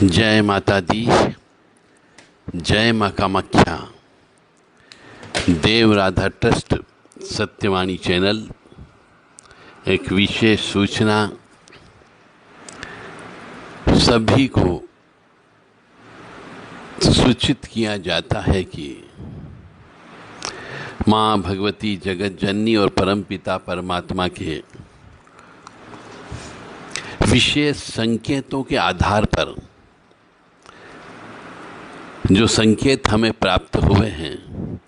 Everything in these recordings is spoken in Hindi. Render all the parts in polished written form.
जय माता दी, जय माँ कामाख्या। देव राधा ट्रस्ट सत्यवाणी चैनल एक विशेष सूचना सभी को सूचित किया जाता है कि माँ भगवती जगत जननी और परमपिता परमात्मा के विशेष संकेतों के आधार पर जो संकेत हमें प्राप्त हुए हैं,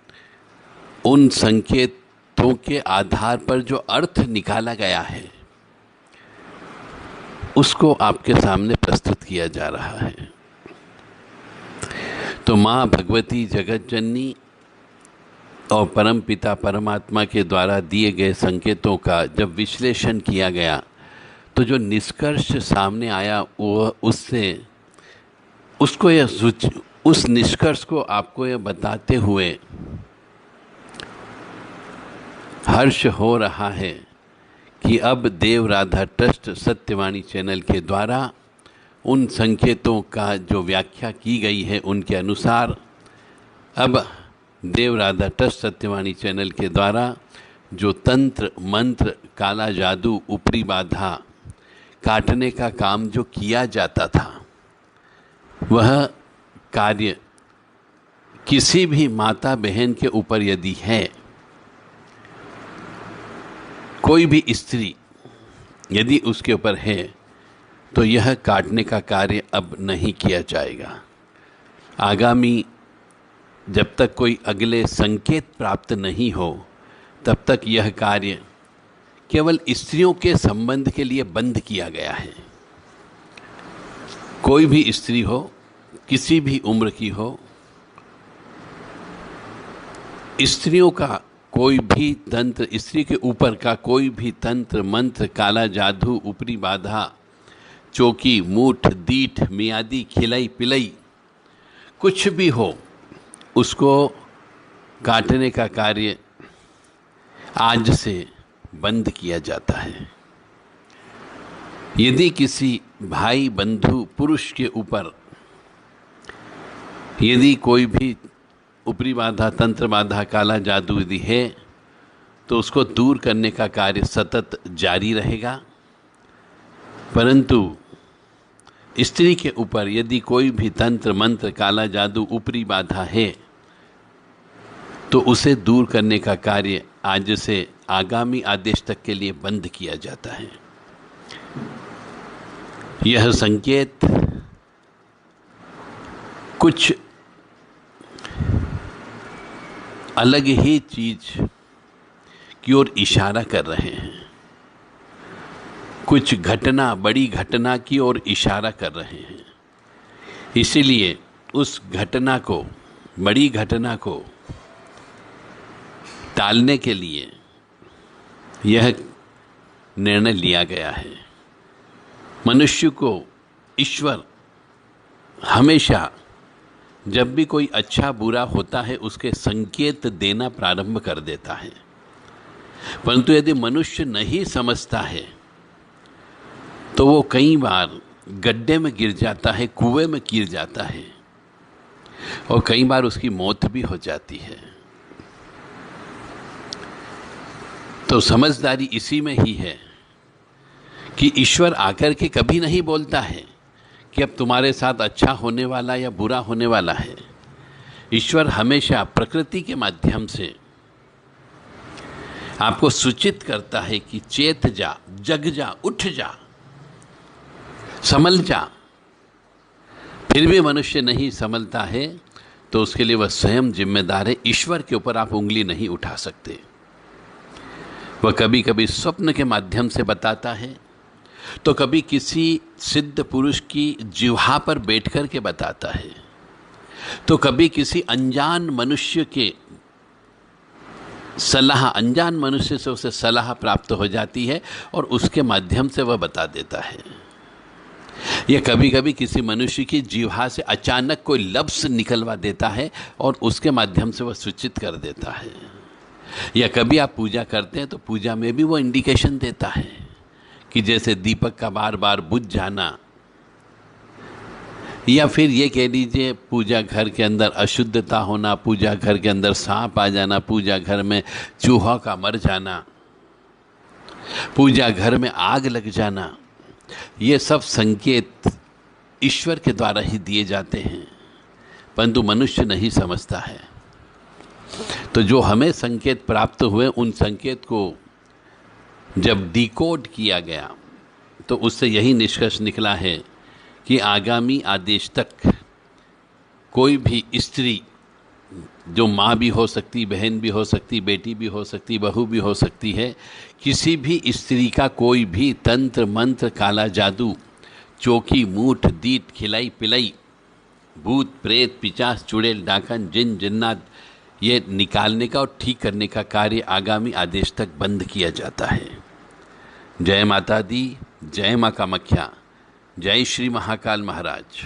उन संकेतों के आधार पर जो अर्थ निकाला गया है उसको आपके सामने प्रस्तुत किया जा रहा है। तो माँ भगवती जगत जननी और परमपिता परमात्मा के द्वारा दिए गए संकेतों का जब विश्लेषण किया गया तो जो निष्कर्ष सामने आया वो उस निष्कर्ष को आपको यह बताते हुए हर्ष हो रहा है कि अब देव राधा ट्रस्ट सत्यवाणी चैनल के द्वारा उन संकेतों का जो व्याख्या की गई है उनके अनुसार अब देव राधा ट्रस्ट सत्यवाणी चैनल के द्वारा जो तंत्र मंत्र काला जादू ऊपरी बाधा काटने का काम जो किया जाता था, वह कार्य किसी भी माता बहन के ऊपर यदि है, कोई भी स्त्री यदि उसके ऊपर है, तो यह काटने का कार्य अब नहीं किया जाएगा। आगामी जब तक कोई अगले संकेत प्राप्त नहीं हो तब तक यह कार्य केवल स्त्रियों के संबंध के लिए बंद किया गया है। कोई भी स्त्री हो, किसी भी उम्र की हो, स्त्रियों का कोई भी तंत्र, स्त्री के ऊपर का कोई भी तंत्र मंत्र काला जादू ऊपरी बाधा चौकी मूठ दीठ मियादी खिलाई पिलाई कुछ भी हो, उसको काटने का कार्य आज से बंद किया जाता है। यदि किसी भाई बंधु पुरुष के ऊपर यदि कोई भी ऊपरी बाधा तंत्र बाधा काला जादू यदि है तो उसको दूर करने का कार्य सतत जारी रहेगा। परंतु स्त्री के ऊपर यदि कोई भी तंत्र मंत्र काला जादू ऊपरी बाधा है तो उसे दूर करने का कार्य आज से आगामी आदेश तक के लिए बंद किया जाता है। यह संकेत कुछ अलग ही चीज की ओर इशारा कर रहे हैं, कुछ घटना, बड़ी घटना की ओर इशारा कर रहे हैं। इसीलिए उस घटना को, बड़ी घटना को टालने के लिए यह निर्णय लिया गया है। मनुष्य को ईश्वर हमेशा जब भी कोई अच्छा बुरा होता है उसके संकेत देना प्रारंभ कर देता है। परंतु यदि मनुष्य नहीं समझता है तो वो कई बार गड्ढे में गिर जाता है, कुएं में गिर जाता है और कई बार उसकी मौत भी हो जाती है। तो समझदारी इसी में ही है कि ईश्वर आकर के कभी नहीं बोलता है कि अब तुम्हारे साथ अच्छा होने वाला या बुरा होने वाला है। ईश्वर हमेशा प्रकृति के माध्यम से आपको सूचित करता है कि चेत जा, जग जा, उठ जा, संभल जा। फिर भी मनुष्य नहीं संभलता है तो उसके लिए वह स्वयं जिम्मेदार है। ईश्वर के ऊपर आप उंगली नहीं उठा सकते। वह कभी कभी स्वप्न के माध्यम से बताता है, तो कभी किसी सिद्ध पुरुष की जिह्वा पर बैठकर के बताता है, तो कभी किसी अनजान मनुष्य के सलाह, अनजान मनुष्य से उसे सलाह प्राप्त हो जाती है और उसके माध्यम से वह बता देता है। या कभी कभी किसी मनुष्य की जिह्वा से अचानक कोई लफ्ज़ निकलवा देता है और उसके माध्यम से वह सूचित कर देता है। या कभी आप पूजा करते हैं तो पूजा में भी वो इंडिकेशन देता है कि जैसे दीपक का बार बार बुझ जाना, या फिर ये कह लीजिए पूजा घर के अंदर अशुद्धता होना, पूजा घर के अंदर सांप आ जाना, पूजा घर में चूहा का मर जाना, पूजा घर में आग लग जाना, ये सब संकेत ईश्वर के द्वारा ही दिए जाते हैं, परंतु मनुष्य नहीं समझता है। तो जो हमें संकेत प्राप्त हुए, उन संकेत को जब डिकोड किया गया तो उससे यही निष्कर्ष निकला है कि आगामी आदेश तक कोई भी स्त्री, जो माँ भी हो सकती, बहन भी हो सकती, बेटी भी हो सकती, बहू भी हो सकती है, किसी भी स्त्री का कोई भी तंत्र मंत्र, काला जादू, चौकी मूठ दीट खिलाई पिलाई, भूत प्रेत पिचास चुड़ैल डाकन जिन जिन्नात, ये निकालने का और ठीक करने का कार्य आगामी आदेश तक बंद किया जाता है। जय माता दी, जय माँ कामाख्या, जय श्री महाकाल महाराज।